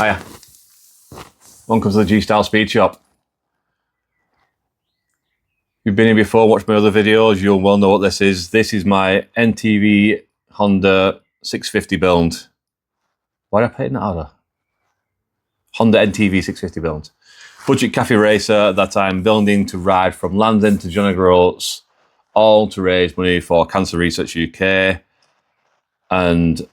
Hiya. Welcome to the G-Style Speed Shop. If you've been here before, watched my other videos, you'll well know what this is. This is my NTV Honda 650 build. Why did I put it in that order? Honda NTV 650 build. Budget Cafe racer that I'm building to ride from Land's End to John O'Groats, all to raise money for Cancer Research UK. And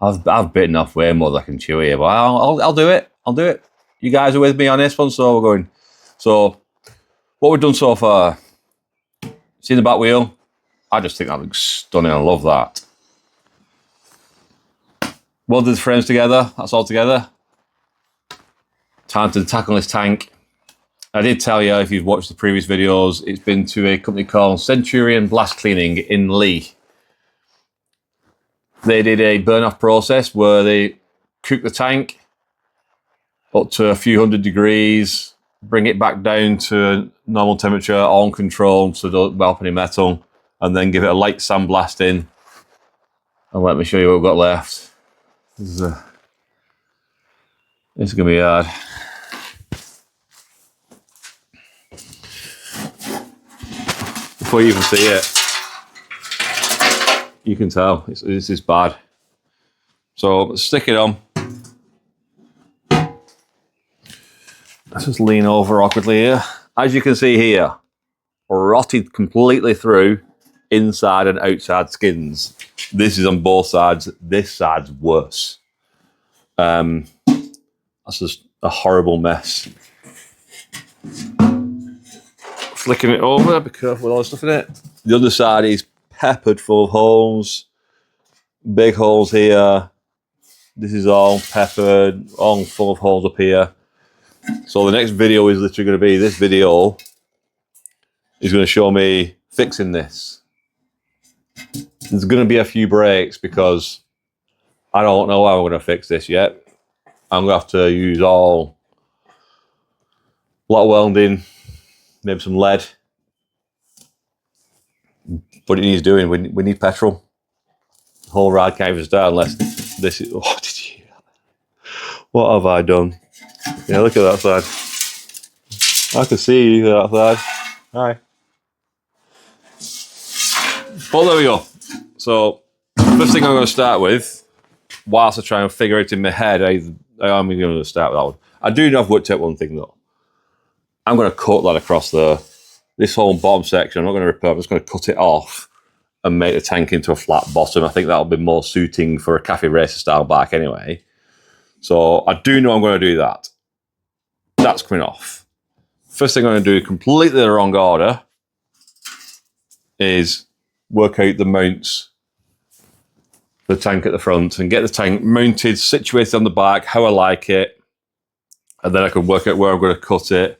I've bitten off way more than I can chew here, but I'll do it. I'll do it. You guys are with me on this one, so we're going. So, what we've done so far. See the back wheel? I just think that looks stunning. I love that. Welded the frames together. That's all together. Time to tackle this tank. I did tell you, if you've watched the previous videos, it's been to a company called Centurion Blast Cleaning in Lee. They did a burn-off process where they cook the tank up to a few hundred degrees, bring it back down to normal temperature, on control, so don't whelp any metal, and then give it a light sandblasting. And let me show you what we've got left. This is going to be hard. Before you even see it, you can tell this is bad. So stick it on. Let's just lean over awkwardly here. As you can see here, rotted completely through inside and outside skins. This is on both sides. This side's worse. That's just a horrible mess. Flicking it over, be careful with all the stuff in it. The other side is peppered full of holes. Big holes here. This is all peppered, all full of holes up here. So the next video is literally going to be, this video is going to show me fixing this. There's going to be a few breaks because I don't know how I'm going to fix this yet. I'm going to have to use a lot of welding, maybe some lead. But it needs doing. We need petrol. The whole ride can't even start unless this is... Oh, did you hear that? What have I done? Yeah, look at that side. I can see you that side. Hi. Well, there we go. So, first thing I'm going to start with, whilst I try and figure it in my head, I'm going to start with that one. I do know I've worked out one thing though. I'm going to cut that across this whole bottom section. I'm not going to repair, I'm just going to cut it off and make the tank into a flat bottom. I think that'll be more suiting for a cafe racer style bike anyway. So I do know I'm going to do that. That's coming off. First thing I'm going to do, completely the wrong order, is work out the mounts for the tank at the front and get the tank mounted, situated on the back, how I like it. And then I can work out where I'm going to cut it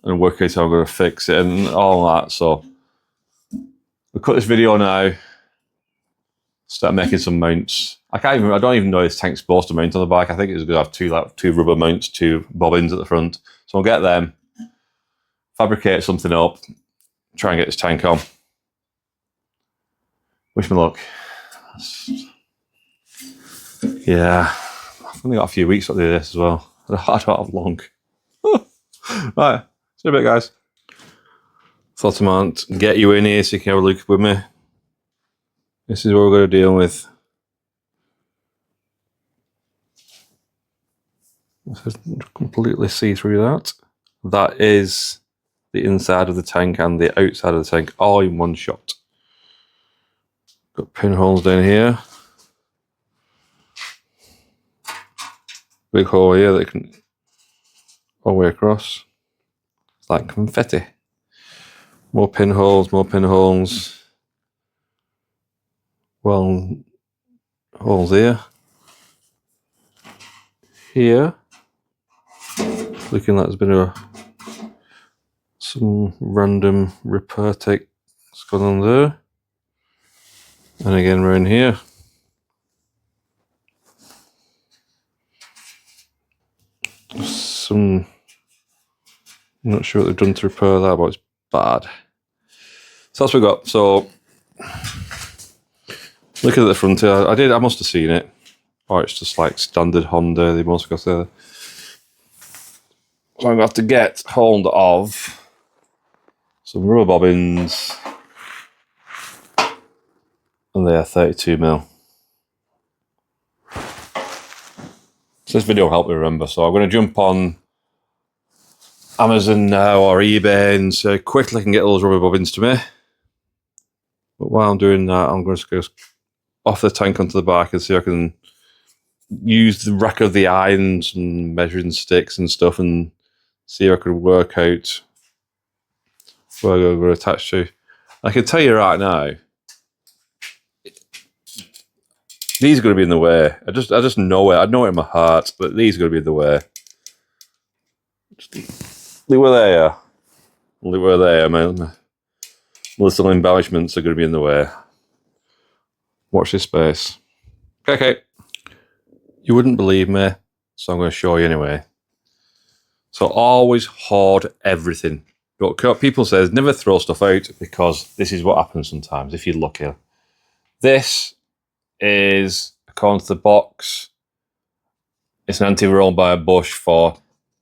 and work out how I'm going to fix it and all that. So we'll cut this video now, start making some mounts. I don't even know if this tank's supposed to mount on the back. I think it's going to have two rubber mounts, two bobbins at the front. So I'll get them, fabricate something up, try and get this tank on. Wish me luck. Yeah, I've only got a few weeks to do this as well. I don't have long. Right, see you in a bit, guys. Thought I might get you in here so you can have a look with me. This is what we're going to deal with. Let's completely see through that. That is the inside of the tank and the outside of the tank all in one shot. Got pinholes down here. Big hole here that can all the way across. It's like confetti. More pinholes, more pinholes. Well, holes here. Here. Looking like there's been some random repair take that's gone on there. And again around here. I'm not sure what they've done to repair that, but it's bad. So that's what we got. So looking at the front here, I must have seen it. or it's just like standard Honda. They must got there. So I'm going to have to get hold of some rubber bobbins, and they are 32mm. So this video will help me remember. So I'm going to jump on Amazon now or eBay and say quickly I can get those rubber bobbins to me. But while I'm doing that, I'm going to go off the tank onto the back and see if I can use the rack of the irons and measuring sticks and stuff and see if I could work out where I'm going to attach to. I can tell you right now, these are going to be in the way. I just know it. I know it in my heart, but these are going to be in the way. Just leave where they are. Leave where they are, man. My little embellishments are going to be in the way. Watch this space. Okay. You wouldn't believe me, so I'm going to show you anyway. So always hoard everything. What people say is never throw stuff out, because this is what happens sometimes if you're lucky. This is, according to the box, it's an anti-roll by a bush for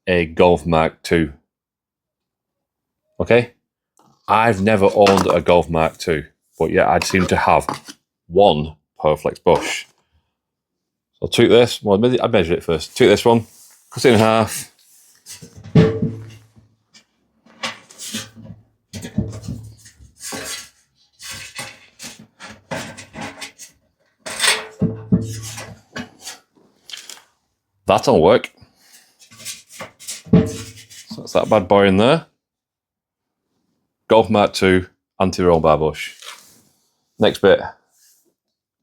a Golf Mark II. Okay? I've never owned a Golf Mark II, but yet I seem to have one Perflex bush. So I'll take this, well, I measure it first. Take this one, cut it in half. That'll work. So that's that bad boy in there. Golf Mark II anti-roll bar bush. Next bit.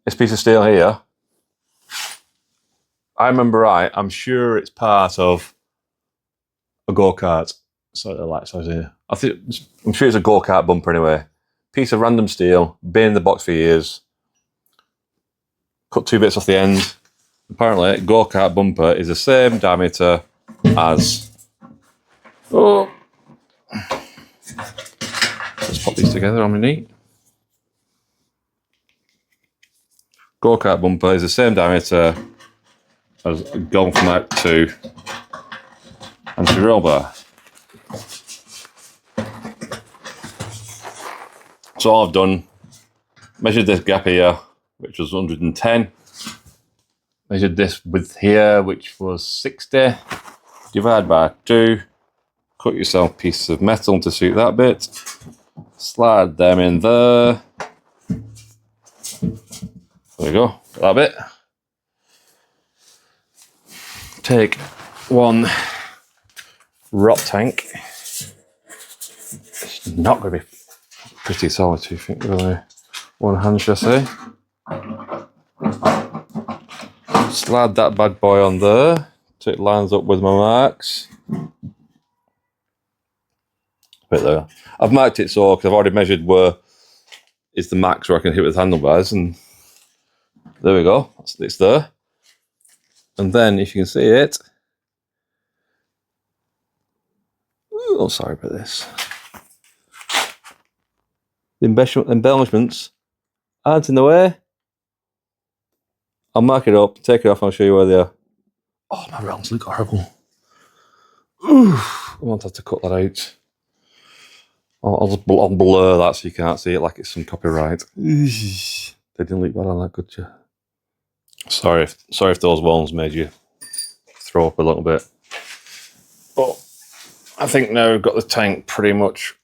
This piece of steel here, I remember right, I'm sure it's part of a go-kart. So the light size here. I'm sure it's a go-kart bumper anyway. Piece of random steel, been in the box for years. Cut 2 bits off the end. Apparently, go-kart bumper is the same diameter as... Oh! Let's pop these together on my knee. Go-kart bumper is the same diameter as a Golf Mark II anti-roll bar. So all I've done, measured this gap here, which was 110. Measured this width here, which was 60. Divide by 2. Cut yourself pieces of metal to suit that bit. Slide them in there. There we go, that bit. Take one rot tank. It's not going to be pretty solid, do you think, really? One hand, should I say? Slide that bad boy on there so it lines up with my marks. Bit there. I've marked it so, because I've already measured where is the max where I can hit with handlebars, and there we go. It's there. And then, if you can see it, oh, sorry about this. The embellishments aren't in the way. I'll mark it up, take it off, and I'll show you where they are. Oh, my rounds look horrible. Oof, I won't have to cut that out. I'll blur that so you can't see it like it's some copyright. They didn't look bad on that, could you? Sorry if those ones made you throw up a little bit. But I think now we've got the tank pretty much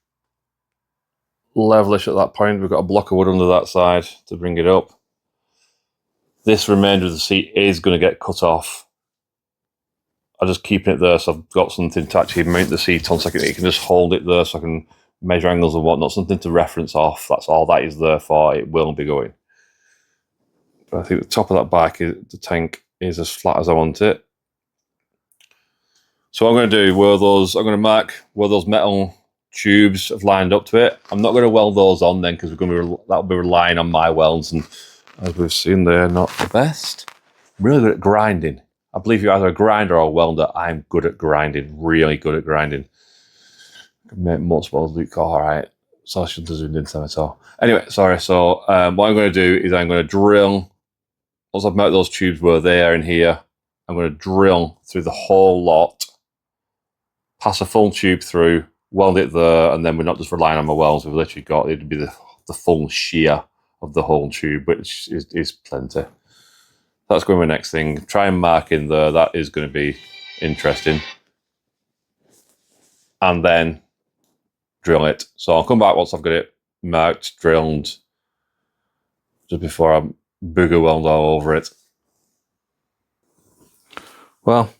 levelish at that point. We've got a block of wood under that side to bring it up. This remainder of the seat is going to get cut off. I'm just keeping it there so I've got something to actually mount the seat on, so you can just hold it there so I can measure angles and whatnot, something to reference off. That's all that is there for. It will be going. But I think the top of that back, the tank is as flat as I want it. So what I'm going to do, I'm going to mark where those metal tubes have lined up to it. I'm not going to weld those on then, because that'll be relying on my welds, and as we've seen, they're not the best. I'm really good at grinding. I believe you're either a grinder or a welder. I'm good at grinding, really good at grinding. I can make most welds look all right. So I shouldn't have zoomed into them at all. Anyway, sorry. So what I'm going to do is I'm going to drill once I've mounted those tubes where they are in here, I'm going to drill through the whole lot, pass a full tube through, weld it there, and then we're not just relying on my welds. We've literally got, it'd be the full shear of the whole tube, which is plenty. That's going to be my next thing. Try and mark in there. That is going to be interesting. And then drill it. So I'll come back once I've got it marked, drilled, just before I booger weld all over it. Well,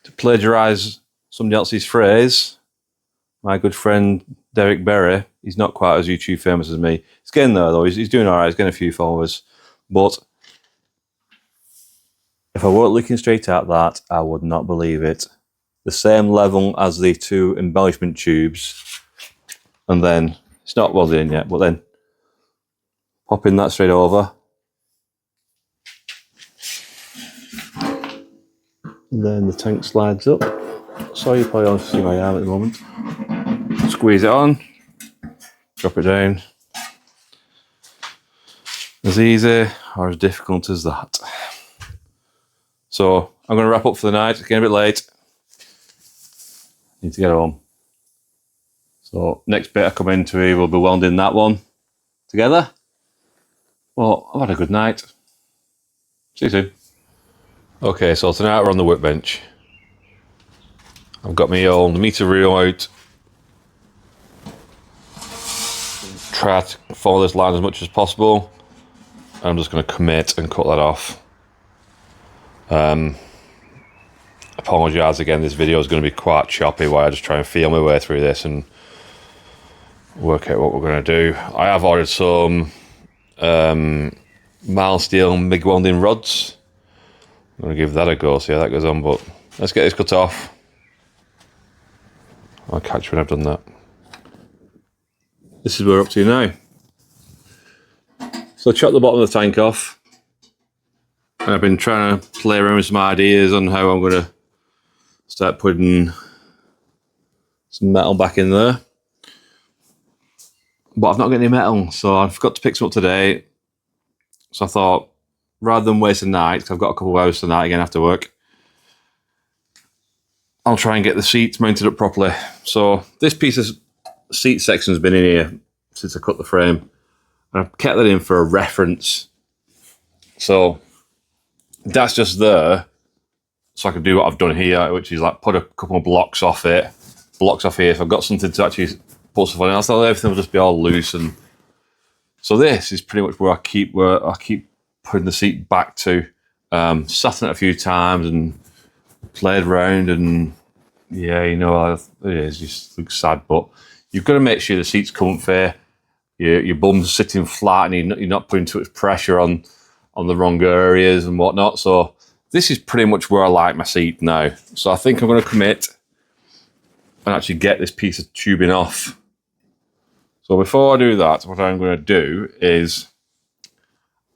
to plagiarise somebody else's phrase, my good friend Derek Berry, he's not quite as YouTube famous as me. He's getting there though, he's doing all right, he's getting a few followers. But if I weren't looking straight at that, I would not believe it. The same level as the two embellishment tubes, and then, it's not welded in yet, but then popping that straight over. And then the tank slides up. Sorry, you probably don't see my arm at the moment. Squeeze it on, drop it down. As easy or as difficult as that. So I'm going to wrap up for the night. It's getting a bit late. Need to get home. So next bit I come into here, we'll be welding that one together. Well, I've had a good night. See you soon. Okay, so tonight we're on the workbench. I've got my old meter reel out. Try to follow this line as much as possible. And I'm just going to commit and cut that off. Apologise again, this video is going to be quite choppy while I just try and feel my way through this and work out what we're going to do. I have ordered some mild steel MIG welding rods. I'm going to give that a go, see how that goes on, but let's get this cut off. I'll catch you when I've done that. This is where we're up to now. So I chopped the bottom of the tank off. And I've been trying to play around with some ideas on how I'm going to start putting some metal back in there. But I've not got any metal, so I forgot to pick some up today. So I thought, rather than waste the night, because I've got a couple of hours tonight again after work, I'll try and get the seats mounted up properly. So this piece of seat section has been in here since I cut the frame. And I've kept that in for a reference. So that's just there. So I can do what I've done here, which is like put a couple of blocks off it. Blocks off here. If I've got something to actually put stuff on else, everything will just be all loose. And so this is pretty much where I keep putting the seat back to. Sat in it a few times and played around, and yeah, you know, it is just looks sad, but you've got to make sure the seat's comfy, your bum's sitting flat, and you're not putting too much pressure on the wrong areas and whatnot. So this is pretty much where I like my seat now. So I think I'm going to commit and actually get this piece of tubing off. So before I do that, what I'm going to do is,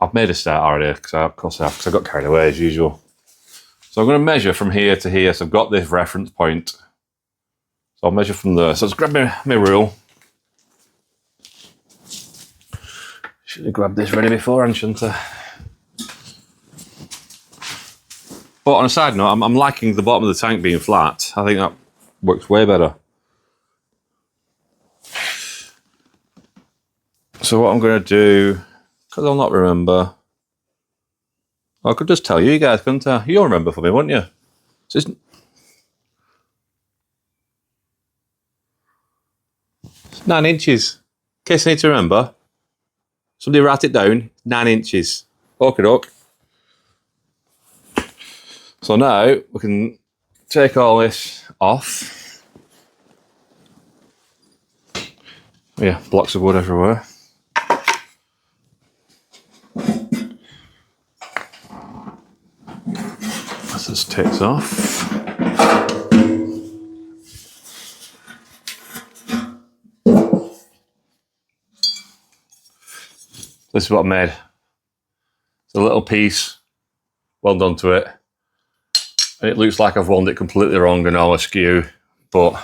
I've made a start already, because I got carried away as usual. So I'm going to measure from here to here. So I've got this reference point. So I'll measure from there. So let's grab my rule. Should have grabbed this ready beforehand, shouldn't I? But on a side note, I'm liking the bottom of the tank being flat. I think that works way better. So what I'm going to do, because I'll not remember, I could just tell you guys, couldn't I? You'll remember for me, won't you? So it's 9 inches. In case I need to remember. Somebody write it down. 9 inches. Okie doke. So now we can take all this off. Yeah, blocks of wood everywhere. This takes off. This is what I made. It's a little piece, well done to it. And it looks like I've wound it completely wrong and all askew, but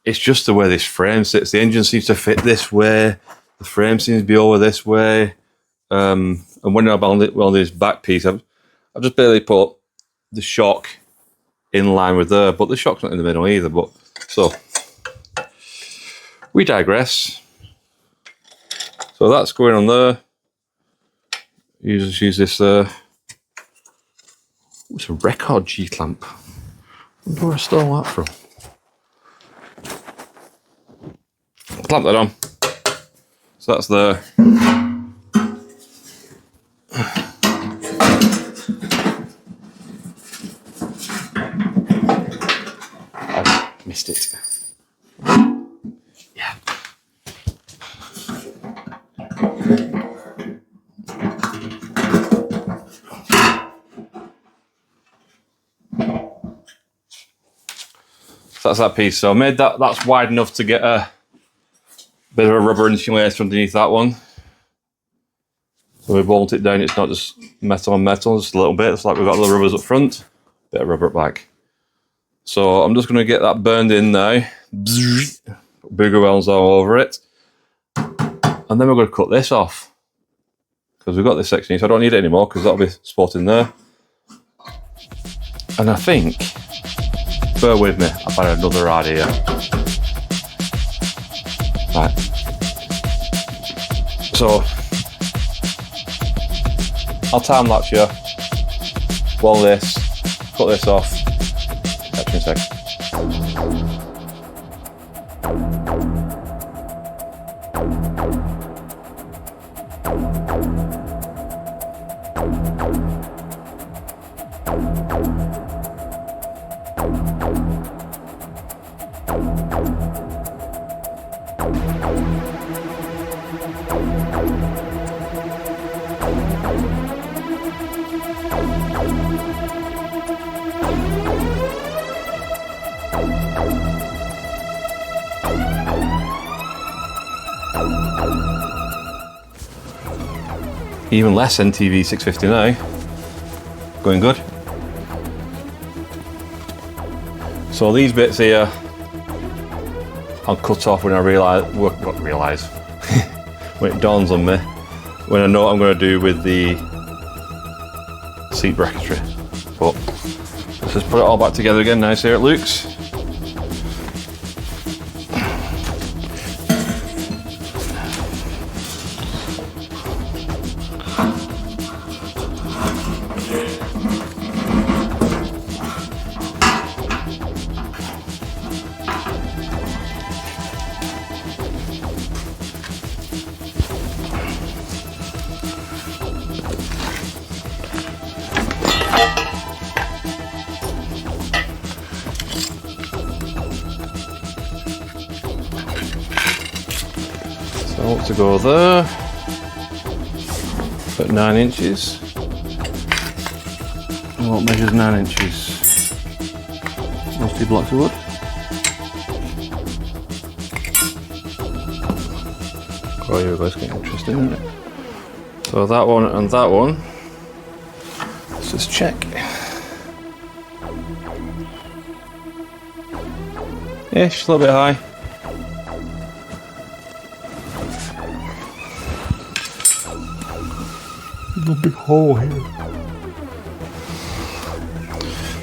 it's just the way this frame sits. The engine seems to fit this way. The frame seems to be over this way. And And when I welded this back piece, I've just barely put the shock in line with there, but the shock's not in the middle either. But so we digress. So that's going on there. You just use this. It's a record G clamp. I wonder where I stole that from. Clamp that on. So that's there. I missed it. Yeah. So that's that piece. So I made that's wide enough to get a bit of a rubber insulator underneath that one. So we bolt it down, it's not just metal on metal, just a little bit. It's like we've got the rubbers up front, bit of rubber at back. So I'm just going to get that burned in now. Bigger welds all over it. And then we're going to cut this off. Because we've got this section here, so I don't need it anymore because that'll be spot in there. And I think, bear with me, I've had another idea. Right. So, I'll time lapse you, weld this, cut this off, catch you in a sec. Even less NTV650 now. Going good. So these bits here, I'll cut off when I realise, when it dawns on me, when I know what I'm going to do with the seat bracketry. But let's just put it all back together again. Nice here it looks. So to go there, about 9 inches. What measures 9 inches? Rusty blocks of wood. Oh, here we go, it's getting interesting, isn't it? So that one and that one. Let's just check. Ish, a little bit high. There's a big hole here.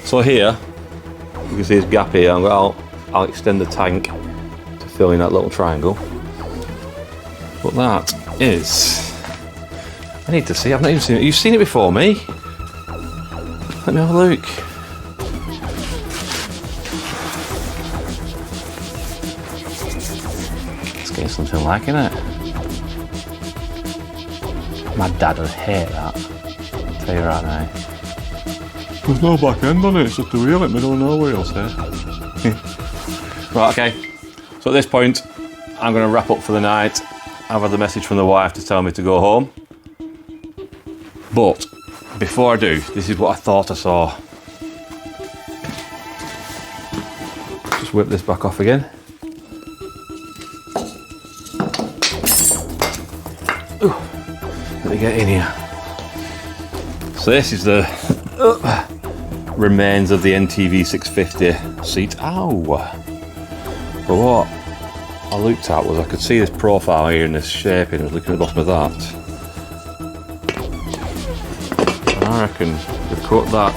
So here, you can see this gap here. I'll extend the tank to fill in that little triangle. But that is, I need to see. I've not even seen it. You've seen it before me. Let me have a look. Let's get something like it. My dad would hate that. I'll tell you right now. There's no back end on it, it's just a wheel in the middle of nowhere, you'll say. Right, okay. So at this point, I'm going to wrap up for the night. I've had the message from the wife to tell me to go home. But before I do, this is what I thought I saw. Just whip this back off again. Ooh, let me get in here. So this is the remains of the NTV650 seat. Ow! But what I looked at was I could see this profile here and this shaping. I was looking at the bottom of that. I reckon we cut that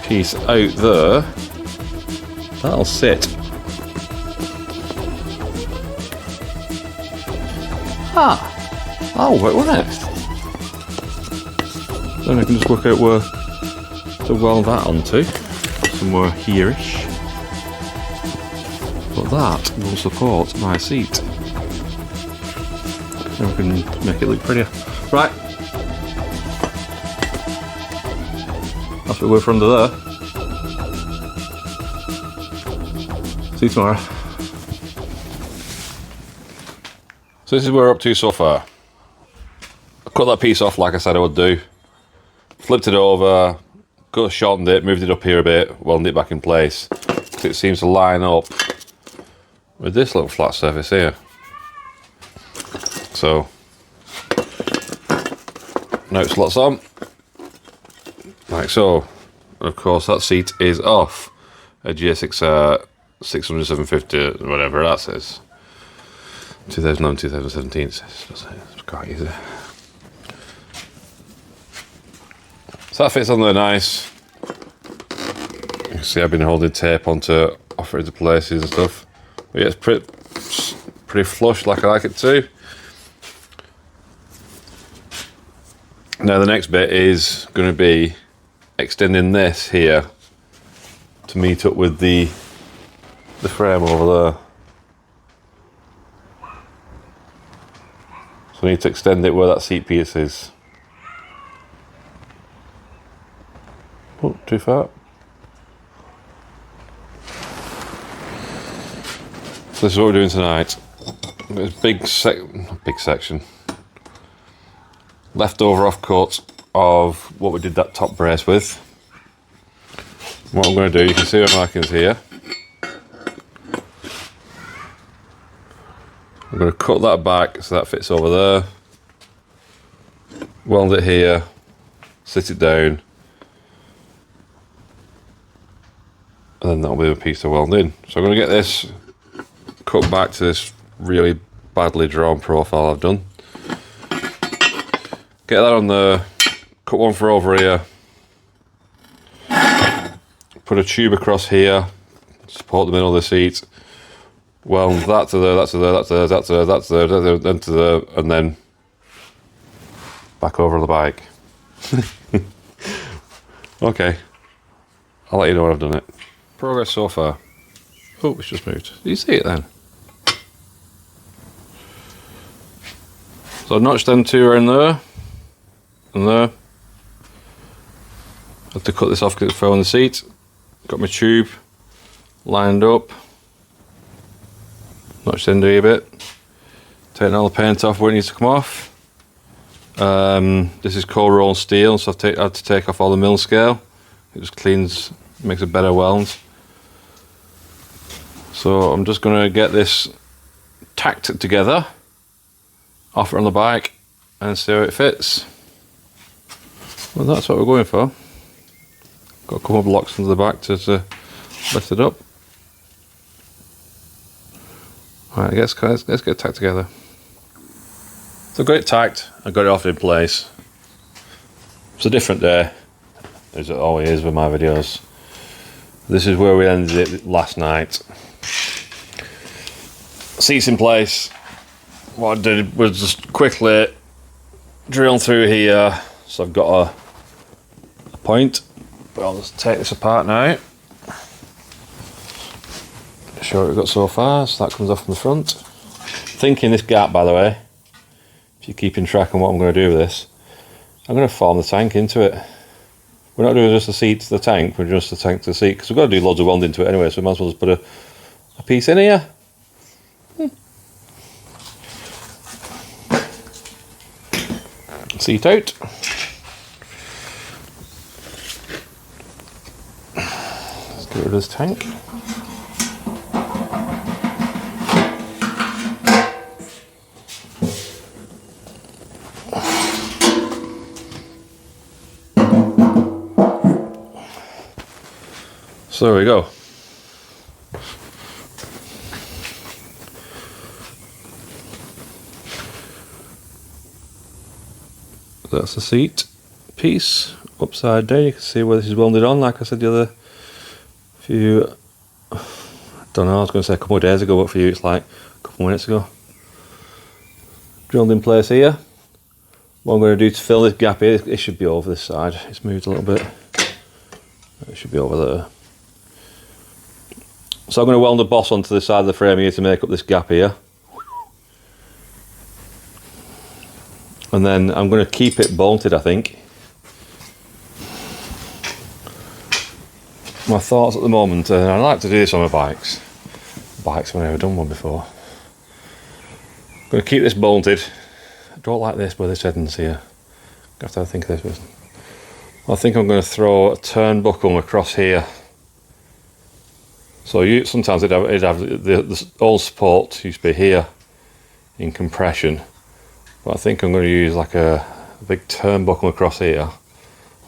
piece out there, that'll sit. That'll work, won't it? Then I can just work out where to weld that onto, somewhere here-ish. But that will support my seat. Then we can make it look prettier. Right. That's what we're from under there. See you tomorrow. So this is where we're up to so far. I cut that piece off like I said I would do. Flipped it over, shortened it, moved it up here a bit, welded it back in place. It seems to line up with this little flat surface here. So now it slots on, like so. And of course that seat is off a GSXR 600 750, whatever that says. 2009, 2017 it says, doesn't it? It's quite easy. So that fits on there nice. You can see I've been holding tape onto off it into places and stuff. But yeah, it's pretty flush like I like it too. Now the next bit is going to be extending this here to meet up with the frame over there. So I need to extend it where that seat piece is. Oh, too far. So this is what we're doing tonight. There's big section. Leftover offcut of what we did that top brace with. What I'm going to do, you can see my markings here. I'm going to cut that back so that fits over there. Weld it here. Sit it down. And then that'll be a piece to weld in. So I'm going to get this cut back to this really badly drawn profile I've done. Get that on there, cut one for over here, put a tube across here, support the middle of the seat, weld that to there, that to there, that to there, that to there, that to there, then to there, and then back over the bike. Okay, I'll let you know when I've done it. Progress so far. Oh, it's just moved. Did you see it then? So I've notched them two around there and there. I had to cut this off because it fell on the seat. Got my tube lined up. Notched into a bit. Taking all the paint off where it needs to come off. This is cold rolled steel, so I had to take off all the mill scale. It just cleans, makes a better weld. So I'm just going to get this tacked together, off it on the bike, and see how it fits. Well, that's what we're going for. Got a couple of blocks into the back to lift it up. Alright, let's get it tacked together. So I got it tacked, I got it off in place. It's a different day, as it always is with my videos. This is where we ended it last night. Seats in place. What I did was just quickly drill through here, so I've got a point, but I'll just take this apart now. Show what we've got so far. So that comes off from the front. Thinking this gap, by the way, if you're keeping track on what I'm going to do with this, I'm going to form the tank into it. We're not doing just the seat to the tank, we're just the tank to the seat, because we've got to do loads of welding to it anyway, so we might as well just put a piece in here. Seat out. Let's get rid of this tank. So there we go. That's the seat piece upside down. You can see where this is welded on, like I said the other few, I don't know, I was going to say a couple of days ago, but for you it's like a couple of minutes ago. Drilled in place here. What I'm going to do to fill this gap here, it should be over this side. It's moved a little bit. It should be over there. So I'm going to weld a boss onto the side of the frame here to make up this gap here. And then I'm going to keep it bolted, I think. My thoughts at the moment, and I like to do this on my bikes. I've never done one before. I'm going to keep this bolted. I don't like this where this heading's here. I have to think of this. I think I'm going to throw a turnbuckle across here. So sometimes it'd have the old support used to be here in compression, but I think I'm going to use like a big turnbuckle across here,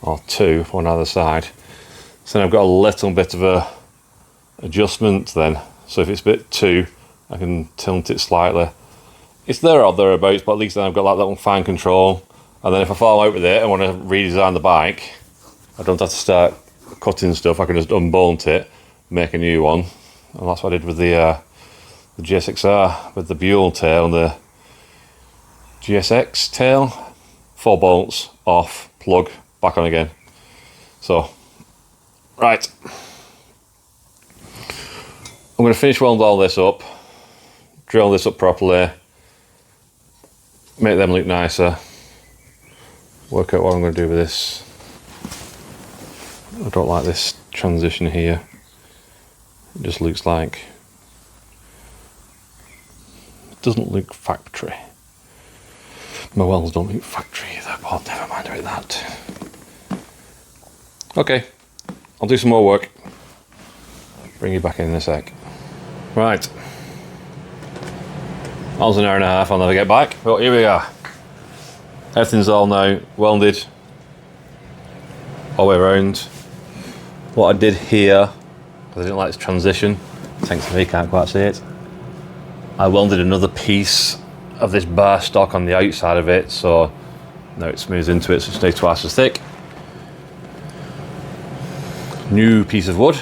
or two on either side. So then I've got a little bit of a adjustment then. So if it's a bit too, I can tilt it slightly. It's there or thereabouts, but at least then I've got that little fine control. And then if I fall out with it and want to redesign the bike, I don't have to start cutting stuff. I can just unbolt it, make a new one. And that's what I did with the GSXR, with the Buell tail and the GSX tail. 4 bolts, off, plug, back on again. So, right. I'm going to finish welding all this up, drill this up properly, make them look nicer, work out what I'm going to do with this. I don't like this transition here. It just looks like, it doesn't look factory. My welds don't look factory either, but never mind about that. Okay, I'll do some more work. Bring you back in a sec. Right. That was an hour and a half, I'll never get back. But here we are. Everything's all now welded all the way around. What I did here, because I didn't like this transition, thanks to me, can't quite see it, I welded another piece of this bar stock on the outside of it, so now it smooths into it, so it stays twice as thick. New piece of wood,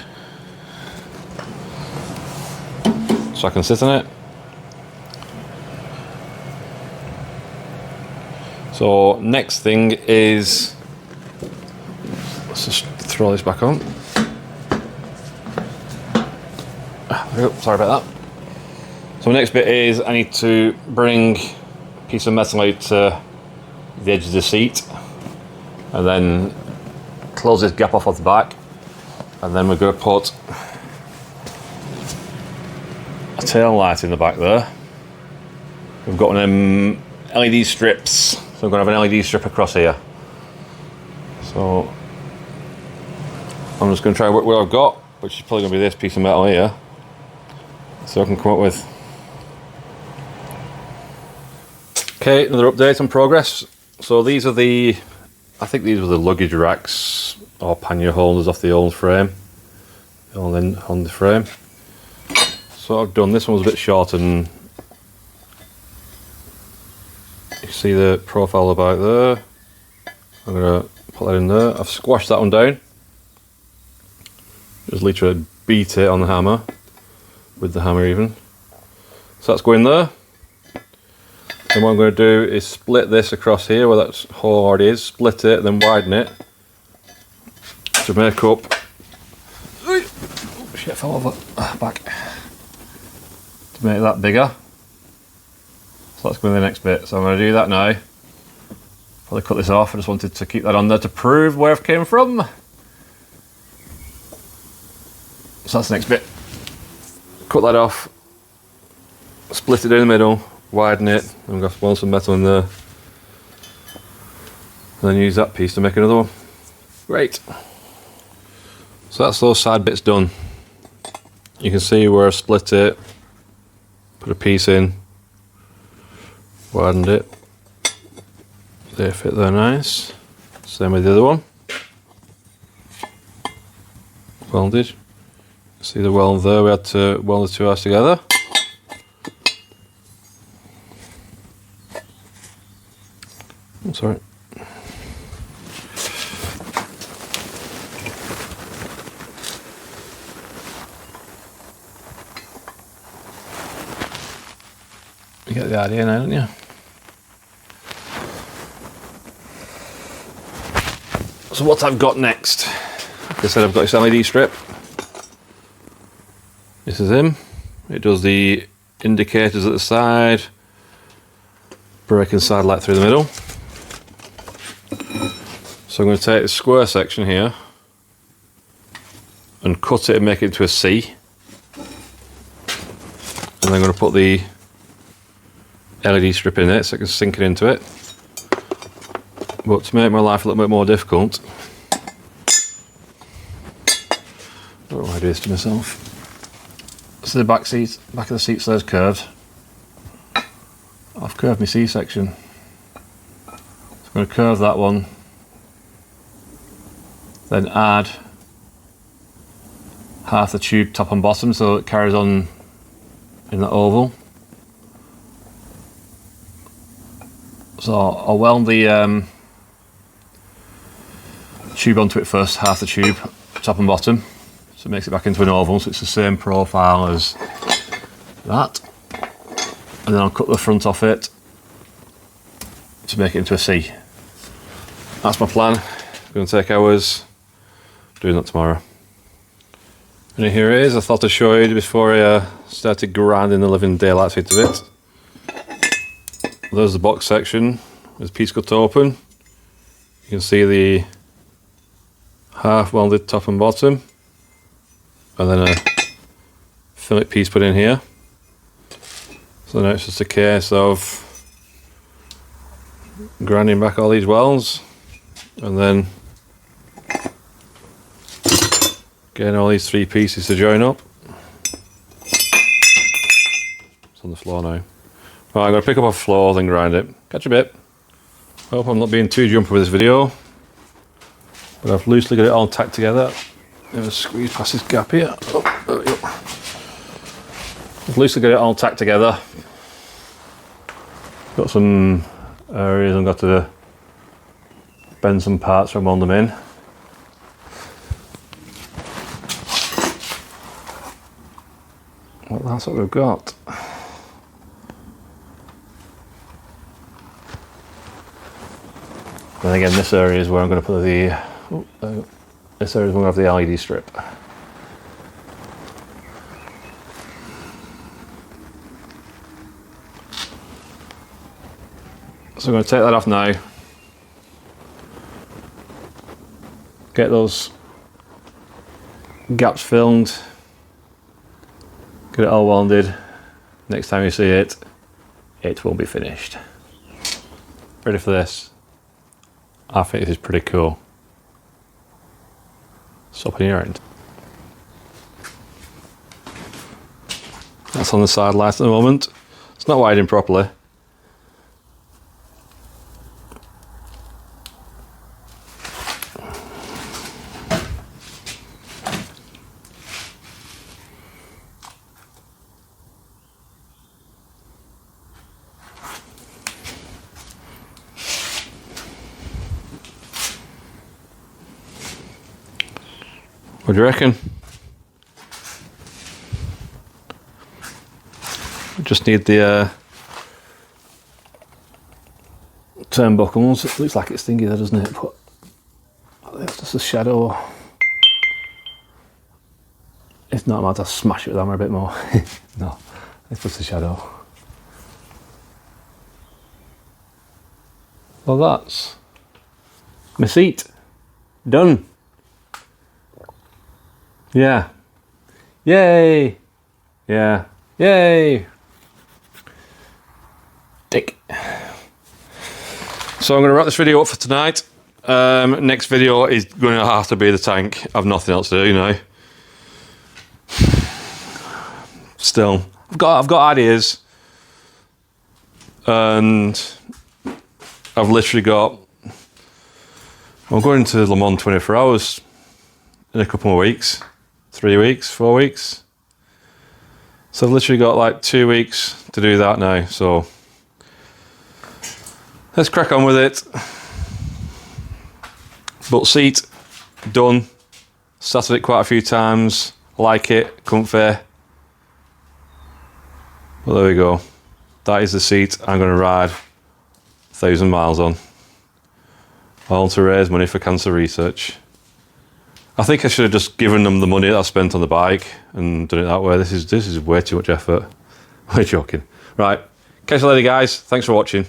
so I can sit on it. So next thing is, let's just throw this back on. Sorry about that. So the next bit is I need to bring a piece of metal out to the edge of the seat and then close this gap off at the back, and then we're going to put a tail light in the back there. We've got one of them LED strips, so I'm going to have an LED strip across here. So I'm just going to try and work what I've got, which is probably going to be this piece of metal here, so I can come up with. Okay, another update on progress. So these are the, I think these were the luggage racks or pannier holders off the old frame, the old Honda frame. So I've done, this one was a bit short, and you see the profile about there. I'm going to put that in there. I've squashed that one down. Just literally beat it on the hammer, with the hammer even. So that's going there. And what I'm going to do is split this across here where that hole already is, split it, then widen it to make up. Oh shit, fell over back. To make that bigger. So that's going to be the next bit. So I'm going to do that now. Probably cut this off. I just wanted to keep that on there to prove where it came from. So that's the next bit. Cut that off, split it down the middle, widen it, and we've got to weld some metal in there. And then use that piece to make another one. Great. So that's those side bits done. You can see where I split it, put a piece in, widened it. They fit there nice. Same with the other one. Welded. See the weld there, we had to weld the two halves together. Oh, sorry. You get the idea now, don't you? So what I've got next, like I said, I've got this LED strip. This is him. It does the indicators at the side, brake and side light through the middle. So I'm going to take this square section here and cut it and make it into a C. And then I'm going to put the LED strip in it so I can sink it into it. But to make my life a little bit more difficult, I don't know why I do this to myself. So the back of the seat there's curved. I've curved my C section. So I'm going to curve that one, then add half the tube top and bottom so it carries on in the oval. So I'll weld the tube onto it first, half the tube, top and bottom, so it makes it back into an oval, so it's the same profile as that. And then I'll cut the front off it to make it into a C. That's my plan. It's going to take hours. Doing that tomorrow. And here it is. I thought I'd show you before I started grinding the living daylights out of it. There's the box section. There's a piece cut open. You can see the half welded top and bottom, and then a fillet piece put in here. So now it's just a case of grinding back all these welds and then getting all these three pieces to join up. It's on the floor now. Right, I'm going to pick up off the floor, then grind it. Catch a bit. Hope I'm not being too jumpy with this video, but I've loosely got it all tacked together. Let me squeeze past this gap here. Oh, there we go. I've loosely got it all tacked together. Got some areas I've got to bend some parts from on them in. Well, that's what we've got. Then again, this area is where I'm going to put the. This area is where I have the LED strip. So I'm going to take that off now. Get those gaps filled. Get it all welded. Next time you see it, it will be finished. Ready for this? I think this is pretty cool. Stop in your end. That's on the side light at the moment. It's not wired in properly. What do you reckon? We just need the turnbuckles. It looks like it's thingy there, doesn't it? But it's just a shadow. If not, I might have to smash it with the hammer a bit more. No, it's just a shadow. Well, that's my seat. Done. Yeah. Yay. Yeah. Yay. Tick. So I'm going to wrap this video up for tonight. Next video is going to have to be the tank. I've nothing else to do now. Still, I've got ideas, and I've literally got. I'm going to Le Mans 24 hours in a couple of weeks. 3 weeks, 4 weeks. So I've literally got like 2 weeks to do that now. So let's crack on with it. But seat, done. Started it quite a few times. Like it, comfy. Well, there we go. That is the seat I'm going to ride 1,000 miles on. All to raise money for cancer research. I think I should have just given them the money that I spent on the bike and done it that way. This is way too much effort. We're joking. Right, catch you later, guys. Thanks for watching.